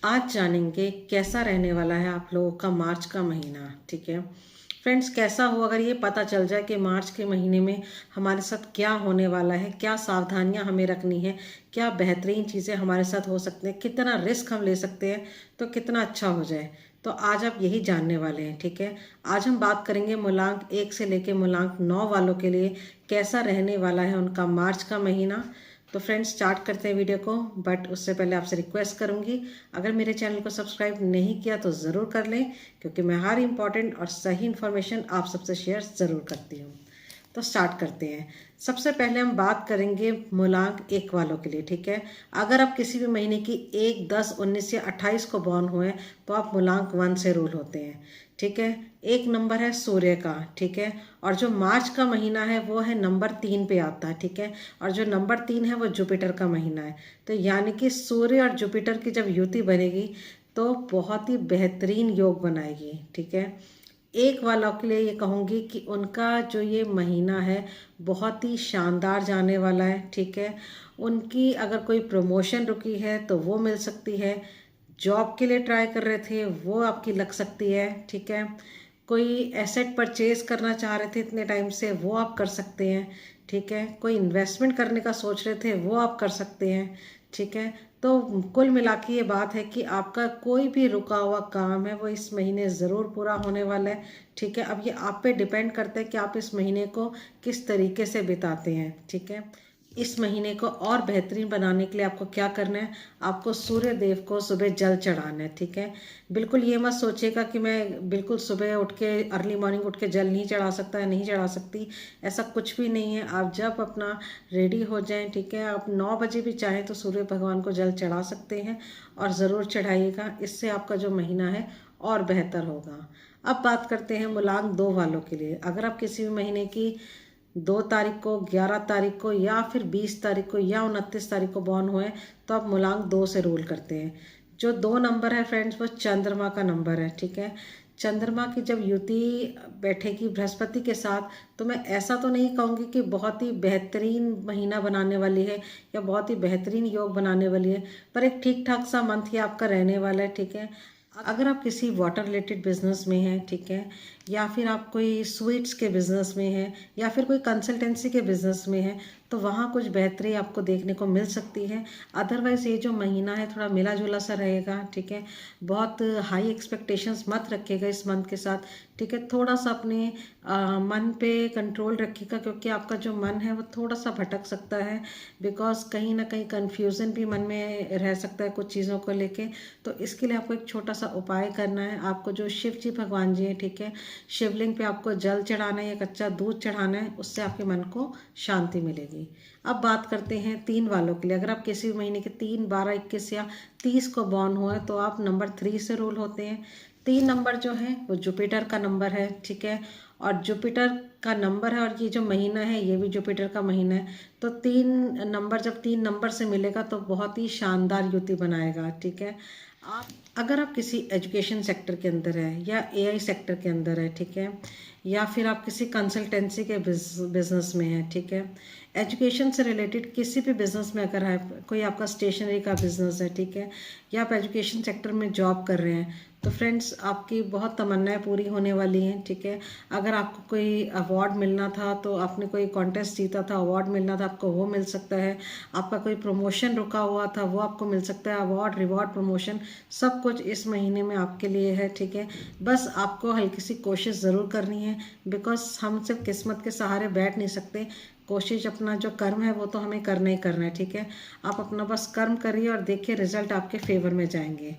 आज जानेंगे कैसा रहने वाला है आप लोगों का मार्च का महीना। ठीक है फ्रेंड्स, कैसा हो अगर ये पता चल जाए कि मार्च के महीने में हमारे साथ क्या होने वाला है, क्या सावधानियां हमें रखनी है, क्या बेहतरीन चीज़ें हमारे साथ हो सकते हैं, कितना रिस्क हम ले सकते हैं तो कितना अच्छा हो जाए। तो आज आप यही जानने वाले हैं। ठीक है, आज हम बात करेंगे मूलांक 1 से लेकर मूलांक 9 वालों के लिए कैसा रहने वाला है उनका मार्च का महीना। तो फ्रेंड्स स्टार्ट करते हैं वीडियो को, बट उससे पहले आपसे रिक्वेस्ट करूंगी, अगर मेरे चैनल को सब्सक्राइब नहीं किया तो ज़रूर कर लें, क्योंकि मैं हर इंपॉर्टेंट और सही इन्फॉर्मेशन आप सबसे शेयर ज़रूर करती हूँ। तो स्टार्ट करते हैं। सबसे पहले हम बात करेंगे मूलांक 1 वालों के लिए। ठीक है, अगर आप किसी भी महीने की 1, 10, 19 या 28 को बॉर्न हुए तो आप मूलांक 1 से रूल होते हैं। ठीक है, एक नंबर है सूर्य का। ठीक है, और जो मार्च का महीना है वो है नंबर 3 पे आता है। ठीक है, और जो नंबर 3 है वो जुपिटर का महीना है। तो यानी कि सूर्य और जुपिटर की जब युति बनेगी तो बहुत ही बेहतरीन योग बनाएगी। ठीक है, एक वालों के लिए ये कहूँगी कि उनका जो ये महीना है बहुत ही शानदार जाने वाला है। ठीक है, उनकी अगर कोई प्रमोशन रुकी है तो वो मिल सकती है, जॉब के लिए ट्राई कर रहे थे वो आपकी लग सकती है। ठीक है, कोई एसेट परचेज करना चाह रहे थे इतने टाइम से वो आप कर सकते हैं। ठीक है, कोई इन्वेस्टमेंट करने का सोच रहे थे वो आप कर सकते हैं। ठीक है, तो कुल मिला के ये बात है कि आपका कोई भी रुका हुआ काम है वो इस महीने ज़रूर पूरा होने वाला है। ठीक है, अब ये आप पे डिपेंड करता है कि आप इस महीने को किस तरीके से बिताते हैं। ठीक है, इस महीने को और बेहतरीन बनाने के लिए आपको क्या करना है, आपको सूर्य देव को सुबह जल चढ़ाना है। ठीक है, बिल्कुल ये मत सोचिएगा कि मैं बिल्कुल सुबह उठ के अर्ली मॉर्निंग उठ के जल नहीं चढ़ा सकता या नहीं चढ़ा सकती, ऐसा कुछ भी नहीं है। आप जब अपना रेडी हो जाएं, ठीक है, आप 9 बजे भी चाहें तो सूर्य भगवान को जल चढ़ा सकते हैं और ज़रूर चढ़ाइएगा, इससे आपका जो महीना है और बेहतर होगा। अब बात करते हैं मूलांक 2 वालों के लिए। अगर आप किसी भी महीने की 2 तारीख को, 11 तारीख को या फिर 20 तारीख को या 29 तारीख को बॉर्न हुए तो आप मूलांक 2 से रूल करते हैं। जो 2 नंबर है फ्रेंड्स वो चंद्रमा का नंबर है। ठीक है, चंद्रमा की जब युति बैठेगी बृहस्पति के साथ तो मैं ऐसा तो नहीं कहूँगी कि बहुत ही बेहतरीन महीना बनाने वाली है या बहुत ही बेहतरीन योग बनाने वाली है, पर एक ठीक ठाक सा मंथ ही आपका रहने वाला है। ठीक है, अगर आप किसी वाटर रिलेटेड बिजनेस में हैं, ठीक है, या फिर आप कोई स्वीट्स के बिजनेस में हैं या फिर कोई कंसल्टेंसी के बिजनेस में हैं तो वहाँ कुछ बेहतरी आपको देखने को मिल सकती है। अदरवाइज़ ये जो महीना है थोड़ा मिला जुला सा रहेगा। ठीक है, बहुत हाई एक्सपेक्टेशंस मत रखिएगा इस मंथ के साथ। ठीक है, थोड़ा सा अपने मन पे कंट्रोल रखिएगा, क्योंकि आपका जो मन है वो थोड़ा सा भटक सकता है, बिकॉज कहीं ना कहीं कन्फ्यूज़न भी मन में रह सकता है कुछ चीज़ों को लेके। तो इसके लिए आपको एक छोटा सा उपाय करना है। आपको जो शिव जी भगवान जी हैं, ठीक है, शिवलिंग पे आपको जल चढ़ाना है या कच्चा दूध चढ़ाना है, उससे आपके मन को शांति मिलेगी। अब बात करते हैं 3 वालों के लिए। अगर आप किसी भी महीने के 3, 12, 21 या 30 को बॉर्न हुए तो आप नंबर 3 से रूल होते हैं। 3 नंबर जो है वो जुपिटर का नंबर है। ठीक है, और जुपिटर का नंबर है और ये जो महीना है ये भी जुपिटर का महीना है। तो 3 नंबर जब 3 नंबर से मिलेगा तो बहुत ही शानदार युति बनाएगा। ठीक है, आप अगर आप किसी एजुकेशन सेक्टर के अंदर है या एआई सेक्टर के अंदर है, ठीक है, या फिर आप किसी कंसल्टेंसी के बिजनेस में है, ठीक है, एजुकेशन से रिलेटेड किसी भी बिजनेस में अगर है, कोई आपका स्टेशनरी का बिजनेस है, ठीक है, या आप एजुकेशन सेक्टर में जॉब कर रहे हैं तो फ्रेंड्स आपकी बहुत तमन्नाएं पूरी होने वाली हैं। ठीक है, अगर आपको कोई अवार्ड मिलना था तो आपने कोई कॉन्टेस्ट जीता था, अवार्ड मिलना था आपको, वो मिल सकता है। आपका कोई प्रमोशन रुका हुआ था वो आपको मिल सकता है। अवार्ड, रिवॉर्ड, प्रमोशन सब कुछ इस महीने में आपके लिए है। ठीक है, बस आपको हल्की सी कोशिश ज़रूर करनी है, बिकॉज हम सिर्फ किस्मत के सहारे बैठ नहीं सकते। कोशिश, अपना जो कर्म है वो तो हमें करना ही करना है। ठीक है, आप अपना बस कर्म करिए और देखिए रिजल्ट आपके फेवर में जाएंगे।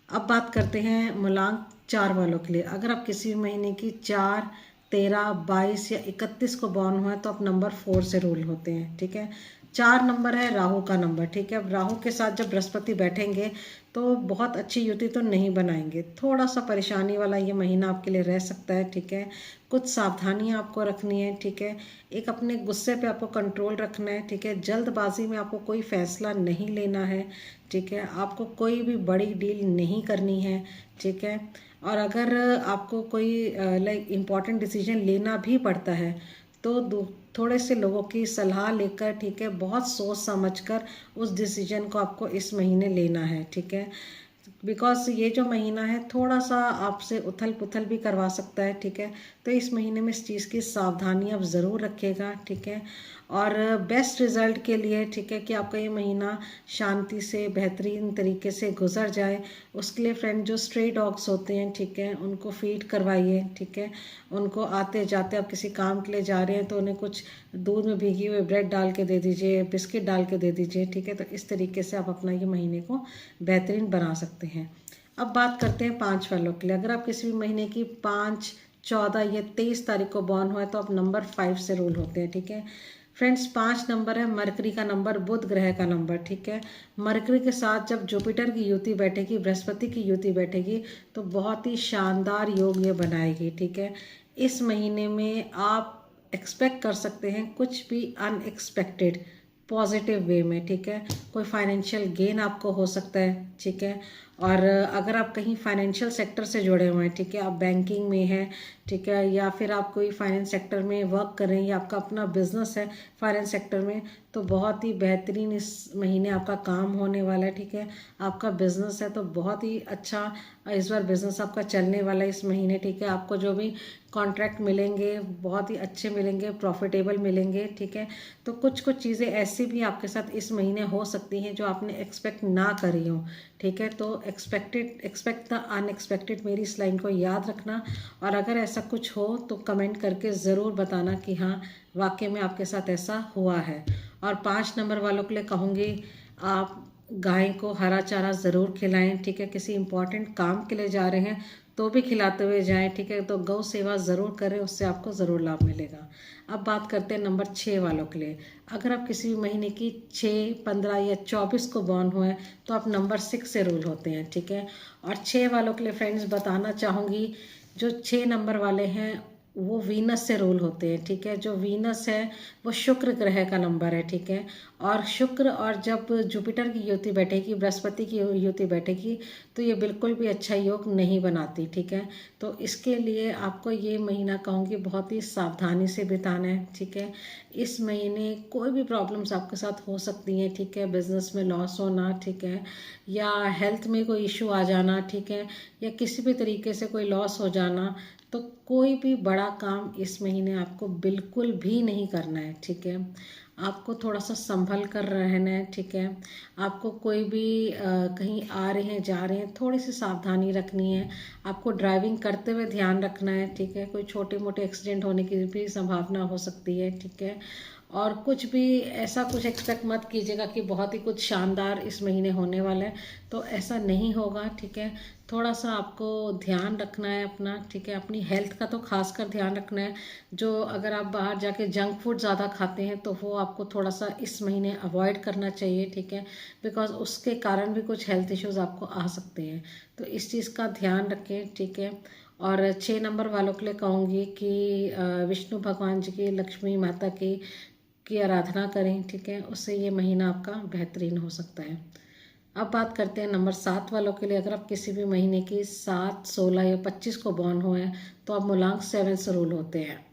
अब बात करते हैं मूलांक 4 वालों के लिए। अगर आप किसी महीने की 4, 13, 22 या 31 को बॉर्न हुए तो आप नंबर 4 से रूल होते हैं। ठीक है, 4 नंबर है राहु का नंबर। ठीक है, अब राहु के साथ जब बृहस्पति बैठेंगे तो बहुत अच्छी युति तो नहीं बनाएंगे, थोड़ा सा परेशानी वाला ये महीना आपके लिए रह सकता है। ठीक है, कुछ सावधानियां आपको रखनी है। ठीक है, एक अपने गुस्से पे आपको कंट्रोल रखना है। ठीक है, जल्दबाजी में आपको कोई फैसला नहीं लेना है। ठीक है, आपको कोई भी बड़ी डील नहीं करनी है। ठीक है, और अगर आपको कोई इम्पॉर्टेंट डिसीजन लेना भी पड़ता है तो थोड़े से लोगों की सलाह लेकर, ठीक है, बहुत सोच समझकर उस डिसीजन को आपको इस महीने लेना है। ठीक है, बिकॉज ये जो महीना है थोड़ा सा आपसे उथल पुथल भी करवा सकता है, ठीक है। तो इस महीने में इस चीज़ की सावधानी आप ज़रूर रखिएगा, ठीक है। और बेस्ट रिजल्ट के लिए, ठीक है, कि आपका ये महीना शांति से बेहतरीन तरीके से गुजर जाए, उसके लिए फ्रेंड जो स्ट्रे डॉग्स होते हैं, ठीक है, उनको फीड करवाइए, ठीक है। उनको आते जाते आप किसी काम के लिए जा रहे हैं तो उन्हें कुछ दूध में भीगी हुई ब्रेड डाल के दे दीजिए, बिस्किट डाल के दे दीजिए, ठीक है। तो इस तरीके से आप अपना ये महीने को बेहतरीन बना सकते हैं। अब बात करते हैं 5 वालों के लिए। अगर आप किसी भी महीने की 5, 14 या 23 तारीख को बॉर्न हुए तो आप नंबर 5 से रूल होते हैं, ठीक है। फ्रेंड्स 5 नंबर है मरकरी का नंबर, बुध ग्रह का नंबर, ठीक है। मरकरी के साथ जब जुपिटर की युति बैठेगी, बृहस्पति की युति बैठेगी, तो बहुत ही शानदार योग ये बनाएगी, ठीक है। इस महीने में आप एक्सपेक्ट कर सकते हैं कुछ भी अनएक्सपेक्टेड पॉजिटिव वे में, ठीक है। कोई फाइनेंशियल गेन आपको हो सकता है, ठीक है। और अगर आप कहीं फाइनेंशियल सेक्टर से जुड़े हुए हैं, ठीक है, आप बैंकिंग में हैं, ठीक है, या फिर आप कोई फाइनेंस सेक्टर में वर्क कर रहे हैं या आपका अपना बिजनेस है फाइनेंस सेक्टर में, तो बहुत ही बेहतरीन इस महीने आपका काम होने वाला है, ठीक है। आपका बिजनेस है तो बहुत ही अच्छा इस बार बिजनेस आपका चलने वाला है इस महीने, ठीक है। आपको जो भी कॉन्ट्रैक्ट मिलेंगे बहुत ही अच्छे मिलेंगे, प्रॉफिटेबल मिलेंगे, ठीक है। तो कुछ कुछ चीज़ें ऐसी भी आपके साथ इस महीने हो सकती हैं जो आपने एक्सपेक्ट ना करी हो, ठीक है। तो एक्सपेक्ट द अनएक्सपेक्टेड, मेरी इस लाइन को याद रखना। और अगर ऐसा कुछ हो तो कमेंट करके ज़रूर बताना कि हाँ वाकई में आपके साथ ऐसा हुआ है। और 5 नंबर वालों के लिए कहूँगी, आप गाय को हरा चारा ज़रूर खिलाएं, ठीक है। किसी इंपॉर्टेंट काम के लिए जा रहे हैं तो भी खिलाते हुए जाएं, ठीक है। तो गौ सेवा ज़रूर करें, उससे आपको ज़रूर लाभ मिलेगा। अब बात करते हैं नंबर 6 वालों के लिए। अगर आप किसी भी महीने की 6, 15 या 24 को बॉर्न हुए तो आप नंबर 6 से रूल होते हैं, ठीक है। और 6 वालों के लिए फ्रेंड्स बताना चाहूँगी, जो 6 नंबर वाले हैं वो वीनस से रूल होते हैं, ठीक है। जो वीनस है वो शुक्र ग्रह का नंबर है, ठीक है। और शुक्र और जब जुपिटर की युति बैठेगी, बृहस्पति की युति बैठेगी, तो ये बिल्कुल भी अच्छा योग नहीं बनाती, ठीक है। तो इसके लिए आपको ये महीना कहूँगी बहुत ही सावधानी से बिताना है, ठीक है। इस महीने कोई भी प्रॉब्लम्स आपके साथ हो सकती हैं, ठीक है। बिजनेस में लॉस होना, ठीक है, या हेल्थ में कोई इशू आ जाना, ठीक है, या किसी भी तरीके से कोई लॉस हो जाना। तो कोई भी बड़ा काम इस महीने आपको बिल्कुल भी नहीं करना है, ठीक है। आपको थोड़ा सा संभल कर रहना है, ठीक है। आपको कोई भी कहीं आ रहे हैं जा रहे हैं थोड़ी सी सावधानी रखनी है। आपको ड्राइविंग करते हुए ध्यान रखना है, ठीक है। कोई छोटे मोटे एक्सीडेंट होने की भी संभावना हो सकती है, ठीक है। और कुछ भी ऐसा कुछ एक्सपेक्ट मत कीजिएगा कि बहुत ही कुछ शानदार इस महीने होने वाला है, तो ऐसा नहीं होगा, ठीक है। थोड़ा सा आपको ध्यान रखना है अपना, ठीक है। अपनी हेल्थ का तो खासकर ध्यान रखना है। जो अगर आप बाहर जाके जंक फूड ज़्यादा खाते हैं तो वो आपको थोड़ा सा इस महीने अवॉइड करना चाहिए, ठीक है। बिकॉज उसके कारण भी कुछ हेल्थ इश्यूज़ आपको आ सकते हैं, तो इस चीज़ का ध्यान रखें, ठीक है। और 6 नंबर वालों के लिए कहूँगी कि विष्णु भगवान जी की, लक्ष्मी माता की आराधना करें, ठीक है। उससे ये महीना आपका बेहतरीन हो सकता है। अब बात करते हैं नंबर 7 वालों के लिए। अगर आप किसी भी महीने की 7, 16 या 25 को बॉर्न हुए हैं तो आप मूलांक 7 से रूल होते हैं।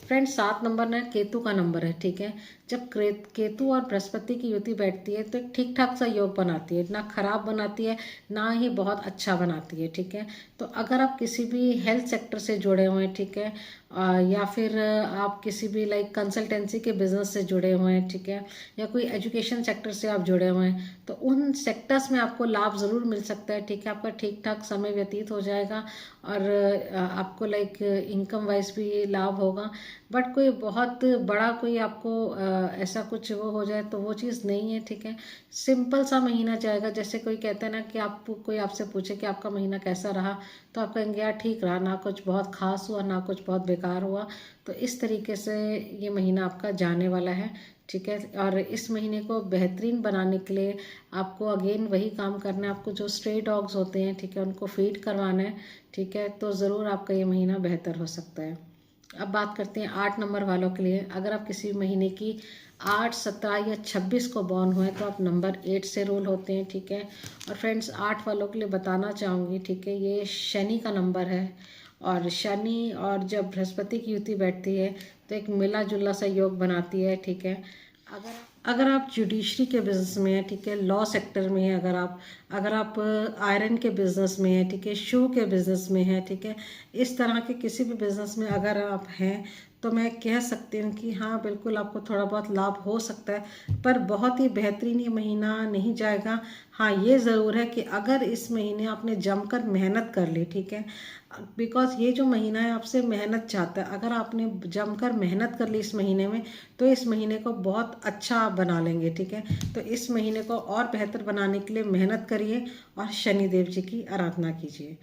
फ्रेंड्स 7 नंबर ना केतु का नंबर है, ठीक है। जब केतु और बृहस्पति की युति बैठती है तो एक ठीक ठाक सा योग बनाती है, ना खराब बनाती है ना ही बहुत अच्छा बनाती है, ठीक है। तो अगर आप किसी भी हेल्थ सेक्टर से जुड़े हुए हैं, ठीक है, या फिर आप किसी भी लाइक कंसल्टेंसी के बिजनेस से जुड़े हुए हैं, ठीक है, या कोई एजुकेशन सेक्टर से आप जुड़े हुए हैं, तो उन सेक्टर्स में आपको लाभ ज़रूर मिल सकता है, ठीक है। आपका ठीक ठाक समय व्यतीत हो जाएगा और आपको लाइक इनकम वाइज भी लाभ होगा। बट कोई बहुत बड़ा कोई आपको ऐसा कुछ वो हो जाए तो वो चीज़ नहीं है, ठीक है। सिंपल सा महीना जाएगा। जैसे कोई कहता है ना कि आप कोई आपसे पूछे कि आपका महीना कैसा रहा, तो आप कहेंगे यार ठीक रहा, ना कुछ बहुत खास हुआ ना कुछ बहुत बेकार हुआ। तो इस तरीके से ये महीना आपका जाने वाला है, ठीक है। और इस महीने को बेहतरीन बनाने के लिए आपको अगेन वही काम करना है। आपको जो स्ट्रे डॉग्स होते हैं, ठीक है, उनको फीड करवाना है, ठीक है। तो ज़रूर आपका ये महीना बेहतर हो सकता है। अब बात करते हैं 8 नंबर वालों के लिए। अगर आप किसी महीने की 8, 17 या 26 को बॉर्न हुए तो आप नंबर 8 से रूल होते हैं, ठीक है। और फ्रेंड्स 8 वालों के लिए बताना चाहूँगी, ठीक है, ये शनि का नंबर है। और शनि और जब बृहस्पति की युति बैठती है तो एक मिला जुला सा योग बनाती है, ठीक है। अगर अगर आप जुडिशरी के बिज़नेस में हैं, ठीक है, लॉ सेक्टर में है, अगर आप आयरन के बिज़नेस में हैं, ठीक है, शू के बिज़नेस में हैं, ठीक है, इस तरह के किसी भी बिज़नेस में अगर आप हैं तो मैं कह सकती हूँ कि हाँ बिल्कुल आपको थोड़ा बहुत लाभ हो सकता है, पर बहुत ही बेहतरीन ये महीना नहीं जाएगा। हाँ ये ज़रूर है कि अगर इस महीने आपने जमकर मेहनत कर ली, ठीक है, बिकॉज ये जो महीना है आपसे मेहनत चाहता है, अगर आपने जमकर मेहनत कर ली इस महीने में तो इस महीने को बहुत अच्छा आप बना लेंगे, ठीक है। तो इस महीने को और बेहतर बनाने के लिए मेहनत करिए और शनिदेव जी की आराधना कीजिए।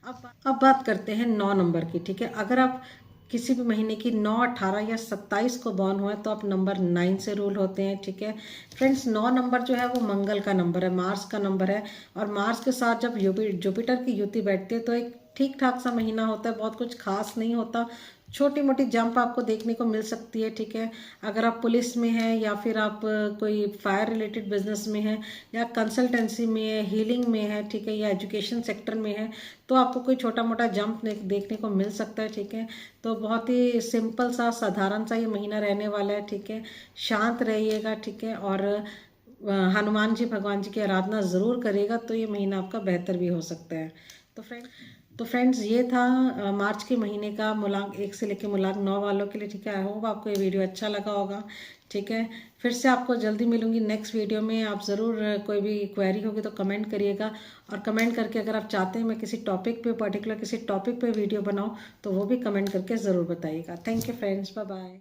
अब बात करते हैं 9 नंबर की, ठीक है। अगर आप किसी भी महीने की 9, 18 या 27 को बॉर्न हुए तो आप नंबर 9 से रूल होते हैं, ठीक है। फ्रेंड्स 9 नंबर जो है वो मंगल का नंबर है, मार्स का नंबर है, और मार्स के साथ जब जुपिटर की युति बैठती है तो एक ठीक ठाक सा महीना होता है, बहुत कुछ खास नहीं होता, छोटी मोटी जंप आपको देखने को मिल सकती है, ठीक है। अगर आप पुलिस में हैं या फिर आप कोई फायर रिलेटेड बिजनेस में हैं या कंसल्टेंसी में है, हीलिंग में है, ठीक है, या एजुकेशन सेक्टर में है, तो आपको कोई छोटा मोटा जंप देखने को मिल सकता है, ठीक है। तो बहुत ही सिंपल सा साधारण सा ये महीना रहने वाला है, ठीक है। शांत रहिएगा, ठीक है, और हनुमान जी भगवान जी की आराधना ज़रूर करिएगा तो ये महीना आपका बेहतर भी हो सकता है। तो फ्रेंड्स ये था मार्च के महीने का मूलांक 1 से लेकर मूलांक 9 वालों के लिए, ठीक है। आई होप आपको ये वीडियो अच्छा लगा होगा, ठीक है। फिर से आपको जल्दी मिलूंगी नेक्स्ट वीडियो में। आप ज़रूर कोई भी क्वेरी होगी तो कमेंट करिएगा, और कमेंट करके अगर आप चाहते हैं मैं किसी टॉपिक पे पर्टिकुलर किसी टॉपिक पे वीडियो बनाऊँ तो वो भी कमेंट करके ज़रूर बताइएगा। Thank you friends, bye bye.